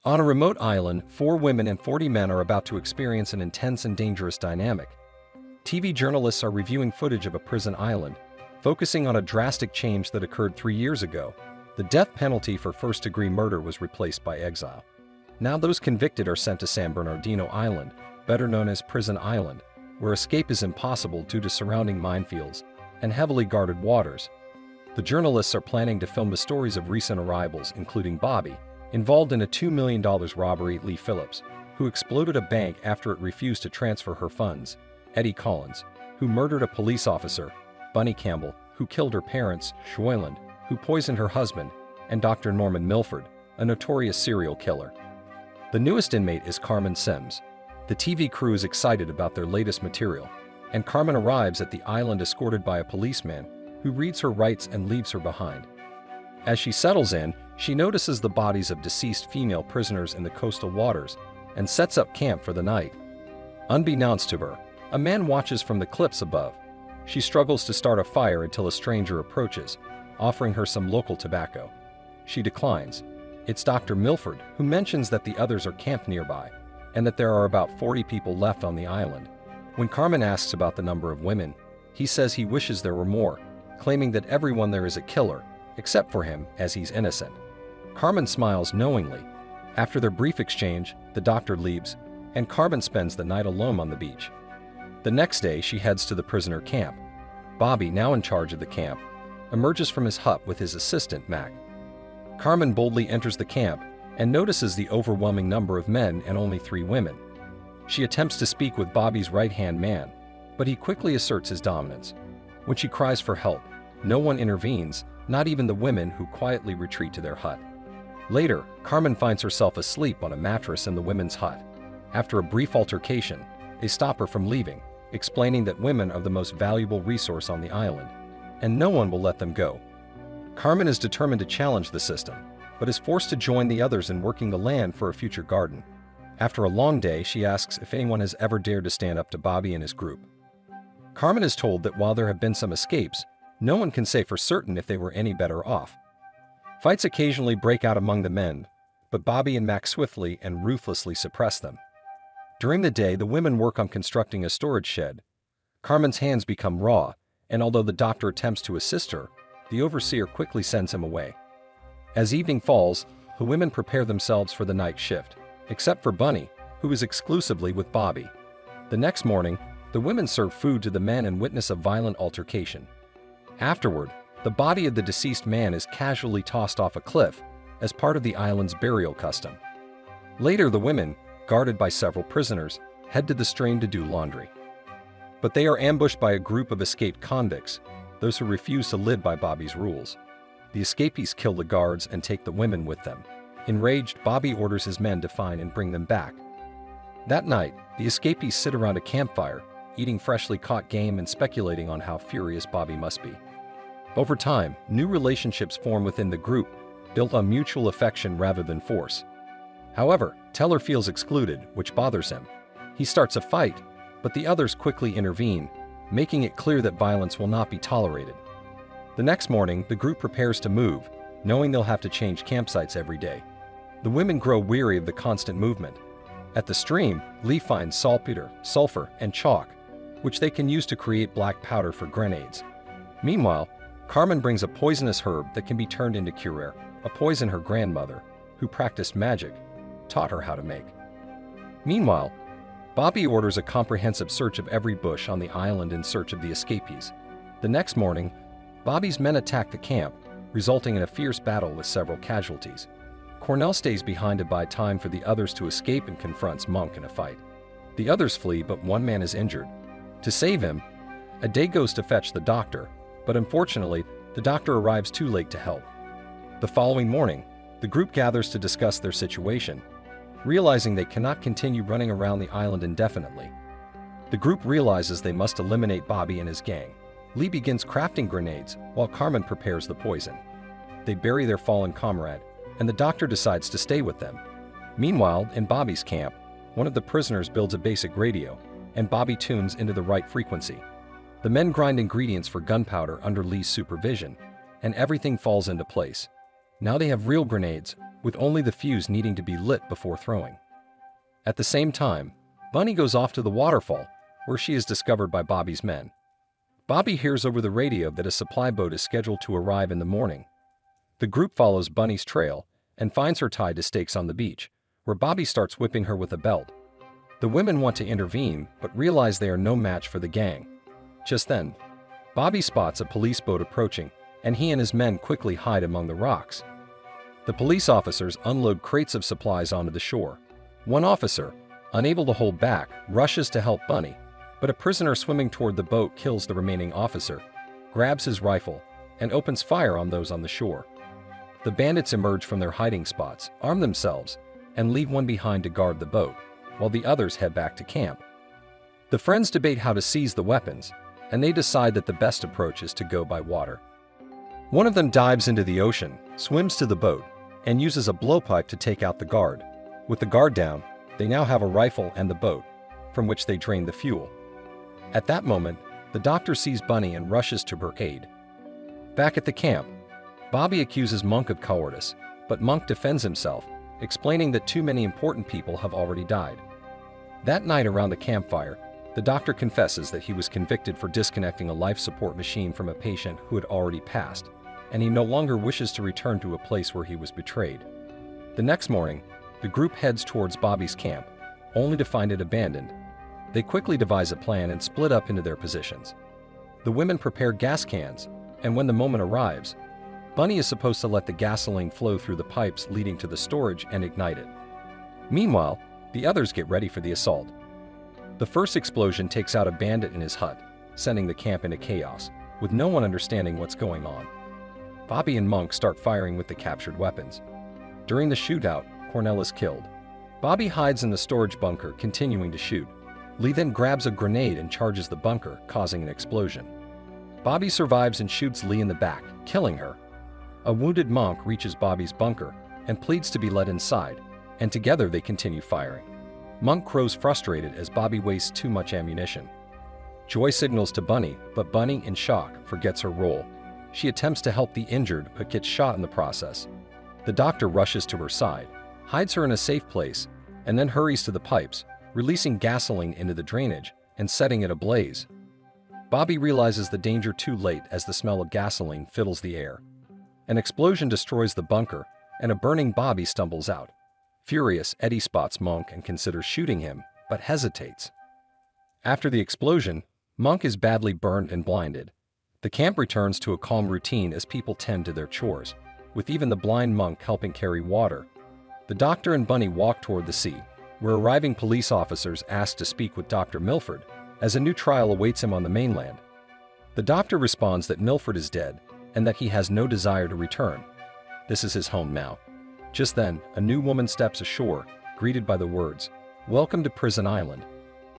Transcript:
On a remote island, 4 women and 40 men are about to experience an intense and dangerous dynamic. TV journalists are reviewing footage of a prison island, focusing on a drastic change that occurred 3 years ago. The death penalty for first-degree murder was replaced by exile. Now those convicted are sent to San Bernardino Island, better known as Prison Island, where escape is impossible due to surrounding minefields and heavily guarded waters. The journalists are planning to film the stories of recent arrivals, including Bobby, involved in a $2 million robbery, Lee Phillips, who exploded a bank after it refused to transfer her funds, Eddie Collins, who murdered a police officer, Bunny Campbell, who killed her parents, Schwoyland, who poisoned her husband, and Dr. Norman Milford, a notorious serial killer. The newest inmate is Carmen Sims. The TV crew is excited about their latest material, and Carmen arrives at the island escorted by a policeman who reads her rights and leaves her behind. As she settles in, she notices the bodies of deceased female prisoners in the coastal waters and sets up camp for the night. Unbeknownst to her, a man watches from the cliffs above. She struggles to start a fire until a stranger approaches, offering her some local tobacco. She declines. It's Dr. Milford, who mentions that the others are camped nearby and that there are about 40 people left on the island. When Carmen asks about the number of women, he says he wishes there were more, claiming that everyone there is a killer, except for him, as he's innocent. Carmen smiles knowingly. After their brief exchange, the doctor leaves, and Carmen spends the night alone on the beach. The next day, she heads to the prisoner camp. Bobby, now in charge of the camp, emerges from his hut with his assistant, Mac. Carmen boldly enters the camp and notices the overwhelming number of men and only 3 women. She attempts to speak with Bobby's right-hand man, but he quickly asserts his dominance. When she cries for help, no one intervenes, not even the women, who quietly retreat to their hut. Later, Carmen finds herself asleep on a mattress in the women's hut. After a brief altercation, they stop her from leaving, explaining that women are the most valuable resource on the island, and no one will let them go. Carmen is determined to challenge the system, but is forced to join the others in working the land for a future garden. After a long day, she asks if anyone has ever dared to stand up to Bobby and his group. Carmen is told that while there have been some escapes, no one can say for certain if they were any better off. Fights occasionally break out among the men, but Bobby and Mac swiftly and ruthlessly suppress them. During the day, the women work on constructing a storage shed. Carmen's hands become raw, and although the doctor attempts to assist her, the overseer quickly sends him away. As evening falls, the women prepare themselves for the night shift, except for Bunny, who is exclusively with Bobby. The next morning, the women serve food to the men and witness a violent altercation. Afterward, the body of the deceased man is casually tossed off a cliff as part of the island's burial custom. Later, the women, guarded by several prisoners, head to the stream to do laundry. But they are ambushed by a group of escaped convicts, those who refuse to live by Bobby's rules. The escapees kill the guards and take the women with them. Enraged, Bobby orders his men to find and bring them back. That night, the escapees sit around a campfire, eating freshly caught game and speculating on how furious Bobby must be. Over time, new relationships form within the group, built on mutual affection rather than force. However, Teller feels excluded, which bothers him. He starts a fight, but the others quickly intervene, making it clear that violence will not be tolerated. The next morning, the group prepares to move, knowing they'll have to change campsites every day. The women grow weary of the constant movement. At the stream, Lee finds saltpeter, sulfur, and chalk, which they can use to create black powder for grenades. Meanwhile, Carmen brings a poisonous herb that can be turned into curare, a poison her grandmother, who practiced magic, taught her how to make. Meanwhile, Bobby orders a comprehensive search of every bush on the island in search of the escapees. The next morning, Bobby's men attack the camp, resulting in a fierce battle with several casualties. Cornell stays behind to buy time for the others to escape and confronts Monk in a fight. The others flee, but one man is injured. To save him, Ade goes to fetch the doctor, but unfortunately, the doctor arrives too late to help. The following morning, the group gathers to discuss their situation, realizing they cannot continue running around the island indefinitely. The group realizes they must eliminate Bobby and his gang. Lee begins crafting grenades while Carmen prepares the poison. They bury their fallen comrade, and the doctor decides to stay with them. Meanwhile, in Bobby's camp, one of the prisoners builds a basic radio, and Bobby tunes into the right frequency. The men grind ingredients for gunpowder under Lee's supervision, and everything falls into place. Now they have real grenades, with only the fuse needing to be lit before throwing. At the same time, Bunny goes off to the waterfall, where she is discovered by Bobby's men. Bobby hears over the radio that a supply boat is scheduled to arrive in the morning. The group follows Bunny's trail and finds her tied to stakes on the beach, where Bobby starts whipping her with a belt. The women want to intervene, but realize they are no match for the gang. Just then, Bobby spots a police boat approaching, and he and his men quickly hide among the rocks. The police officers unload crates of supplies onto the shore. One officer, unable to hold back, rushes to help Bunny, but a prisoner swimming toward the boat kills the remaining officer, grabs his rifle, and opens fire on those on the shore. The bandits emerge from their hiding spots, arm themselves, and leave one behind to guard the boat, while the others head back to camp. The friends debate how to seize the weapons, and they decide that the best approach is to go by water. One of them dives into the ocean, swims to the boat, and uses a blowpipe to take out the guard. With the guard down, they now have a rifle and the boat, from which they drain the fuel. At that moment, the doctor sees Bunny and rushes to her aid. Back at the camp, Bobby accuses Monk of cowardice, but Monk defends himself, explaining that too many important people have already died. That night around the campfire, the doctor confesses that he was convicted for disconnecting a life support machine from a patient who had already passed, and he no longer wishes to return to a place where he was betrayed. The next morning, the group heads towards Bobby's camp, only to find it abandoned. They quickly devise a plan and split up into their positions. The women prepare gas cans, and when the moment arrives, Bunny is supposed to let the gasoline flow through the pipes leading to the storage and ignite it. Meanwhile, the others get ready for the assault. The first explosion takes out a bandit in his hut, sending the camp into chaos, with no one understanding what's going on. Bobby and Monk start firing with the captured weapons. During the shootout, Cornell is killed. Bobby hides in the storage bunker, continuing to shoot. Lee then grabs a grenade and charges the bunker, causing an explosion. Bobby survives and shoots Lee in the back, killing her. A wounded Monk reaches Bobby's bunker and pleads to be let inside, and together they continue firing. Monk grows frustrated as Bobby wastes too much ammunition. Joy signals to Bunny, but Bunny, in shock, forgets her role. She attempts to help the injured but gets shot in the process. The doctor rushes to her side, hides her in a safe place, and then hurries to the pipes, releasing gasoline into the drainage and setting it ablaze. Bobby realizes the danger too late as the smell of gasoline fills the air. An explosion destroys the bunker, and a burning Bobby stumbles out. Furious, Eddie spots Monk and considers shooting him, but hesitates. After the explosion, Monk is badly burned and blinded. The camp returns to a calm routine as people tend to their chores, with even the blind Monk helping carry water. The doctor and Bunny walk toward the sea, where arriving police officers ask to speak with Dr. Milford, as a new trial awaits him on the mainland. The doctor responds that Milford is dead and that he has no desire to return. This is his home now. Just then, a new woman steps ashore, greeted by the words, "Welcome to Prison Island."